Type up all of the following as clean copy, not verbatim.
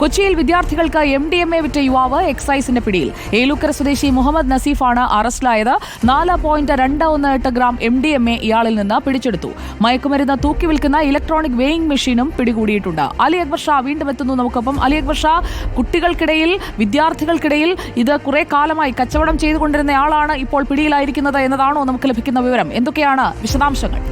കൊച്ചിയിൽ വിദ്യാർത്ഥികൾക്ക് MDMA വിറ്റ യുവാവ് എക്സൈസിന്റെ പിടിയിൽ. ഏലൂക്കര സ്വദേശി മുഹമ്മദ് നസീഫാണ് അറസ്റ്റിലായത്. 4.218 ഗ്രാം MDMA ഇയാളിൽ നിന്ന് പിടിച്ചെടുത്തു. മയക്കുമരുന്ന് തൂക്കി വിൽക്കുന്ന ഇലക്ട്രോണിക് വെയിങ് മെഷീനും പിടികൂടിയിട്ടുണ്ട്. അലി അക്ബർ ഷാ വീണ്ടും എത്തുന്നു നമുക്കൊപ്പം. അലി അക്ബർ ഷാ, കുട്ടികൾക്കിടയിൽ, വിദ്യാർത്ഥികൾക്കിടയിൽ ഇത് കുറെ കാലമായി കച്ചവടം ചെയ്തുകൊണ്ടിരുന്നയാളാണ് ഇപ്പോൾ പിടിയിലായിരിക്കുന്നത് എന്നതാണോ നമുക്ക് ലഭിക്കുന്ന വിവരം? എന്തൊക്കെയാണ് വിശദാംശങ്ങൾ?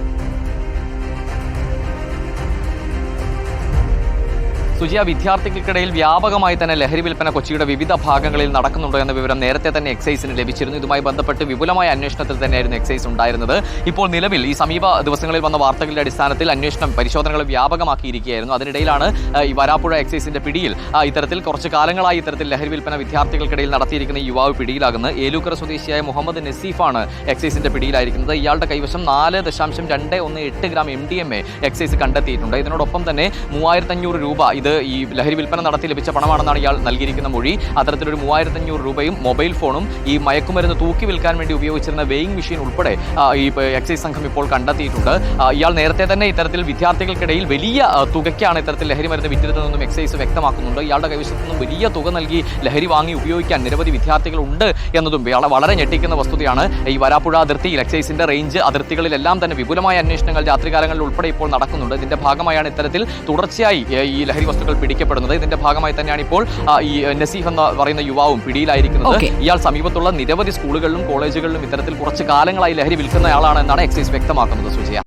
സുജിയ, വിദ്യാർത്ഥികൾക്കിടയിൽ വ്യാപകമായി തന്നെ ലഹരി വിൽപ്പന കൊച്ചിയുടെ വിവിധ ഭാഗങ്ങളിൽ നടക്കുന്നുണ്ടോ എന്ന വിവരം നേരത്തെ തന്നെ എക്സൈസിന് ലഭിച്ചിരുന്നു. ഇതുമായി ബന്ധപ്പെട്ട് വിപുലമായ അന്വേഷണത്തിൽ തന്നെയായിരുന്നു എക്സൈസ് ഉണ്ടായിരുന്നത്. ഇപ്പോൾ നിലവിൽ ഈ സമീപ ദിവസങ്ങളിൽ വന്ന വാർത്തകളുടെ അടിസ്ഥാനത്തിൽ പരിശോധനകൾ വ്യാപകമാക്കിയിരിക്കുകയായിരുന്നു. അതിനിടയിലാണ് ഈ വരാപ്പുഴ എക്സൈസിന്റെ പിടിയിൽ ഇത്തരത്തിൽ കുറച്ച് കാലങ്ങളായി ഇത്തരത്തിൽ ലഹരി വിൽപ്പന വിദ്യാർത്ഥികൾക്കിടയിൽ നടത്തിയിരിക്കുന്ന ഈ യുവാവ് പിടിയിലാകുന്നത്. ഏലൂക്കര സ്വദേശിയായ മുഹമ്മദ് നസീഫാണ് എക്സൈസിന്റെ പിടിയിലായിരിക്കുന്നത്. ഇയാളുടെ കൈവശം 4.218 ഗ്രാം MDMA എക്സൈസ് കണ്ടെത്തിയിട്ടുണ്ട്. ഇതിനോടൊപ്പം തന്നെ 3500 രൂപ, ഇത് ഈ ലഹരി വിൽപ്പന നടത്തി ലഭിച്ച പണമാണെന്നാണ് ഇയാൾ നൽകിയിരിക്കുന്ന മൊഴി. അത്തരത്തിലൊരു 3500 രൂപയും മൊബൈൽ ഫോണും ഈ മയക്കുമരുന്ന് തൂക്കി വിൽക്കാൻ വേണ്ടി ഉപയോഗിച്ചിരുന്ന വെയിങ് മെഷീൻ ഉൾപ്പെടെ ഈ എക്സൈസ് സംഘം ഇപ്പോൾ കണ്ടെത്തിയിട്ടുണ്ട്. ഇയാൾ നേരത്തെ തന്നെ ഇത്തരത്തിൽ വിദ്യാർത്ഥികൾക്കിടയിൽ വലിയ തുകയ്ക്കാണ് ഇത്തരത്തിൽ ലഹരി മരുന്ന് വിറ്റിരുന്നതെന്നും എക്സൈസ് വ്യക്തമാക്കുന്നുണ്ട്. ഇയാളുടെ കൈവശത്തു നിന്നും വലിയ തുക നൽകി ലഹരി വാങ്ങി ഉപയോഗിക്കാൻ നിരവധി വിദ്യാർത്ഥികൾ ഉണ്ട് എന്നതും വളരെ ഞെട്ടിക്കുന്ന വസ്തുതയാണ്. ഈ വരാപ്പുഴ അതിർത്തിയിൽ എക്സൈസിന്റെ റേഞ്ച് അതിർത്തികളിലെല്ലാം തന്നെ വിപുലമായ അന്വേഷണങ്ങൾ രാത്രികാലങ്ങളിൽ ഉൾപ്പെടെ ഇപ്പോൾ നടക്കുന്നുണ്ട്. ഇതിന്റെ ഭാഗമായാണ് ഇത്തരത്തിൽ തുടർച്ചയായി ഈ ലഹരി വസ്തുക്കൾ പിടിക്കപ്പെടുന്നത്. ഇതിന്റെ ഭാഗമായി തന്നെയാണ് ഇപ്പോൾ ഈ നസീഫ് എന്ന് പറയുന്ന യുവാവും പിടിയിലായിരിക്കുന്നത്. ഇയാൾ സമീപത്തുള്ള നിരവധി സ്കൂളുകളിലും കോളേജുകളിലും ഇത്തരത്തിൽ കുറച്ച് കാലങ്ങളായി ലഹരി വിൽക്കുന്നയാളാണ് എന്നാണ് എക്സൈസ് വ്യക്തമാക്കുന്നത്. സുജിയ.